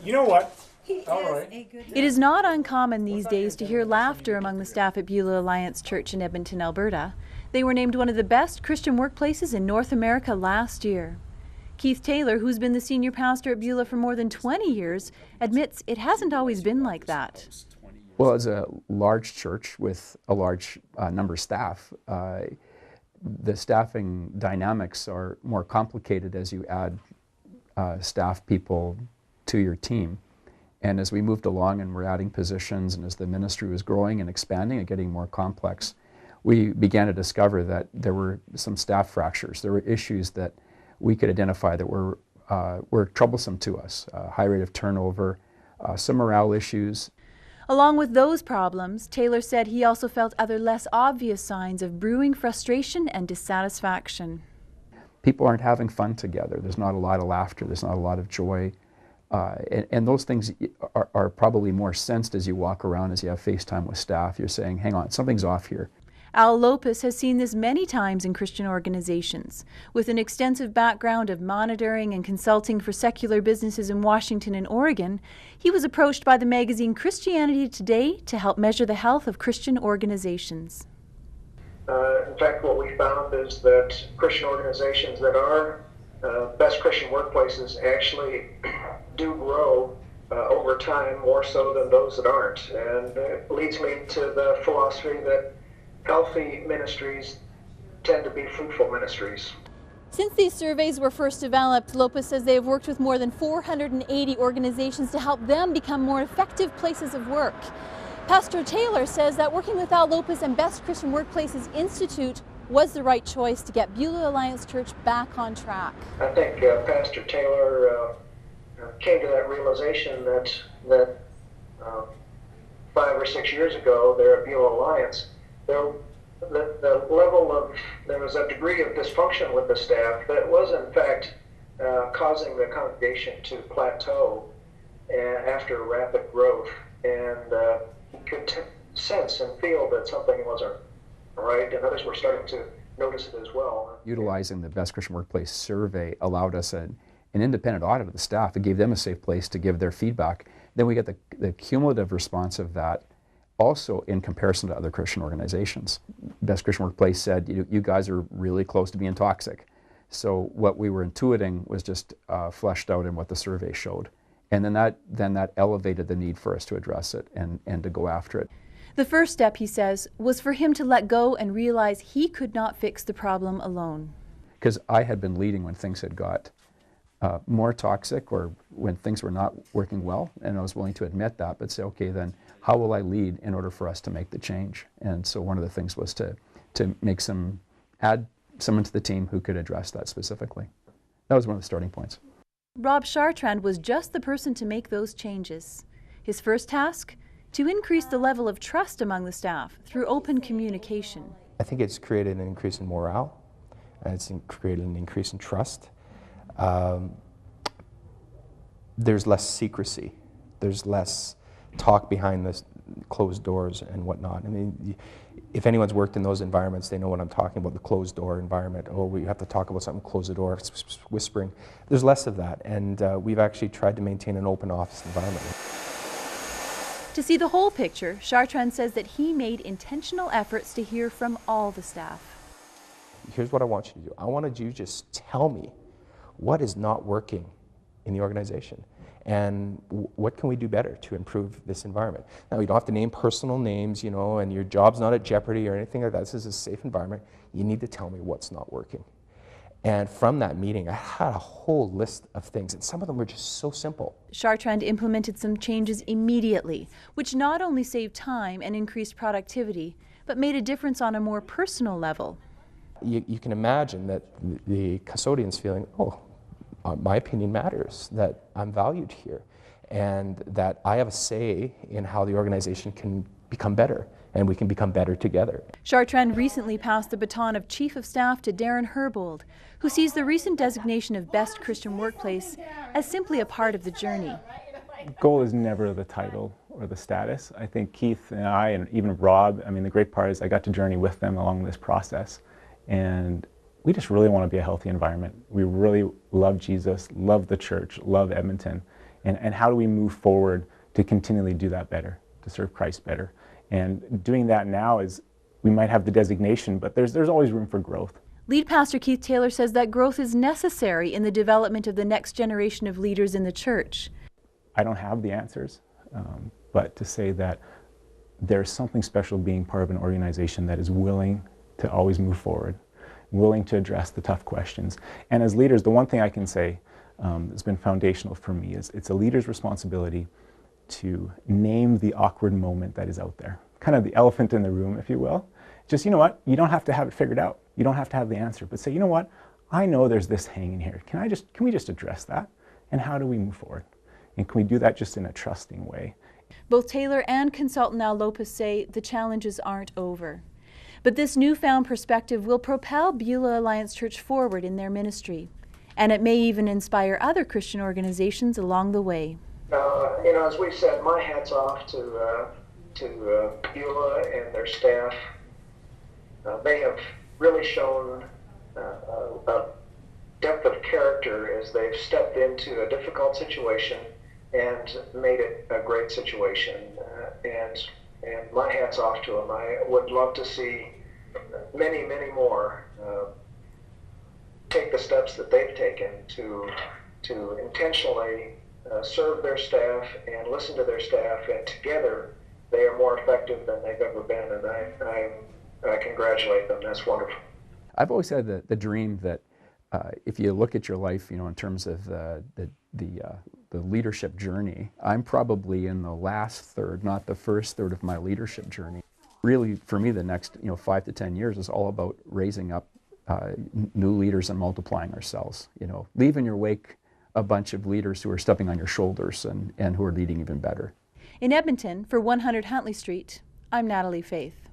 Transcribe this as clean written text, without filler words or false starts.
You know what? It is not uncommon these days to hear laughter among the staff at Beulah Alliance Church in Edmonton, Alberta. They were named one of the best Christian workplaces in North America last year. Keith Taylor, who's been the senior pastor at Beulah for more than 20 years, admits it hasn't always been like that. Well, as a large church with a large number of staff, the staffing dynamics are more complicated as you add staff people to your team. And as we moved along and we're adding positions, and as the ministry was growing and expanding and getting more complex, we began to discover that there were some staff fractures. There were issues that we could identify that were troublesome to us. High rate of turnover, some morale issues. Along with those problems, Taylor said he also felt other less obvious signs of brewing frustration and dissatisfaction. People aren't having fun together. There's not a lot of laughter. There's not a lot of joy. And those things are probably more sensed as you walk around, as you have FaceTime with staff. You're saying, hang on, something's off here. Al Lopus has seen this many times in Christian organizations. With an extensive background of monitoring and consulting for secular businesses in Washington and Oregon, he was approached by the magazine Christianity Today to help measure the health of Christian organizations. In fact, what we found is that Christian organizations that are best Christian workplaces actually do grow over time more so than those that aren't. And it leads me to the philosophy that healthy ministries tend to be fruitful ministries. Since these surveys were first developed, Lopus says they have worked with more than 480 organizations to help them become more effective places of work. Pastor Taylor says that working with Al Lopus and Best Christian Workplaces Institute was the right choice to get Beulah Alliance Church back on track. I think Pastor Taylor came to that realization that 5 or 6 years ago there at Beulah Alliance, there was a degree of dysfunction with the staff that was in fact causing the congregation to plateau after rapid growth, and you could sense and feel that something wasn't right, and others were starting to notice it as well. Utilizing the Best Christian Workplace survey allowed us an independent audit of the staff. It gave them a safe place to give their feedback. Then we get the cumulative response of that also in comparison to other Christian organizations. Best Christian Workplace said, you guys are really close to being toxic. So what we were intuiting was just fleshed out in what the survey showed. And then that elevated the need for us to address it and to go after it. The first step, he says, was for him to let go and realize he could not fix the problem alone. Because I had been leading when things had got more toxic or when things were not working well, and I was willing to admit that, but say, okay, then how will I lead in order for us to make the change? And so one of the things was to add someone to the team who could address that specifically. That was one of the starting points. Rob Chartrand was just the person to make those changes. His first task? To increase the level of trust among the staff through open communication. I think it's created an increase in morale, and it's created an increase in trust. There's less secrecy. There's less talk behind the closed doors and whatnot. I mean, if anyone's worked in those environments, they know what I'm talking about, the closed door environment. Oh, we have to talk about something, close the door, whispering. There's less of that, and we've actually tried to maintain an open office environment. To see the whole picture, Chartrand says that he made intentional efforts to hear from all the staff. Here's what I want you to do. I wanted you to just tell me what is not working in the organization, and what can we do better to improve this environment. Now, you don't have to name personal names, and your job's not at jeopardy or anything like that. This is a safe environment. You need to tell me what's not working. And from that meeting, I had a whole list of things, and some of them were just so simple. Chartrand implemented some changes immediately, which not only saved time and increased productivity, but made a difference on a more personal level. You can imagine that the custodian's feeling, my opinion matters, that I'm valued here, and that I have a say in how the organization can become better, and we can become better together. Chartrand recently passed the baton of Chief of Staff to Darren Herbold, who sees the recent designation of Best Christian Workplace as simply a part of the journey. The goal is never the title or the status. I think Keith and I, and even Rob, the great part is I got to journey with them along this process. And we just really want to be a healthy environment. We really love Jesus, love the church, love Edmonton, and how do we move forward to continually do that better, to serve Christ better? And doing that now is, we might have the designation, but there's always room for growth. Lead Pastor Keith Taylor says that growth is necessary in the development of the next generation of leaders in the church. I don't have the answers, but to say that there's something special being part of an organization that is willing to always move forward, willing to address the tough questions. And as leaders, the one thing I can say that's been foundational for me is it's a leader's responsibility to name the awkward moment that is out there. Kind of the elephant in the room, if you will. Just, you know what, you don't have to have it figured out. You don't have to have the answer, but say, you know what, I know there's this hanging here. Can we just address that? And how do we move forward? And can we do that just in a trusting way? Both Taylor and consultant Al Lopus say the challenges aren't over. But this newfound perspective will propel Beulah Alliance Church forward in their ministry. And it may even inspire other Christian organizations along the way. You know, as we've said, my hat's off to Beulah and their staff. They have really shown a depth of character as they've stepped into a difficult situation and made it a great situation. And my hat's off to them. I would love to see many, many more take the steps that they've taken to intentionally serve their staff and listen to their staff, and together they are more effective than they've ever been, and I congratulate them. That's wonderful. I've always had the dream that if you look at your life, you know, in terms of the leadership journey, I'm probably in the last third, not the first third of my leadership journey. Really, for me, the next 5 to 10 years is all about raising up new leaders and multiplying ourselves. You know, leave in your wake a bunch of leaders who are stepping on your shoulders and who are leading even better. In Edmonton, for 100 Huntley Street, I'm Natalie Faith.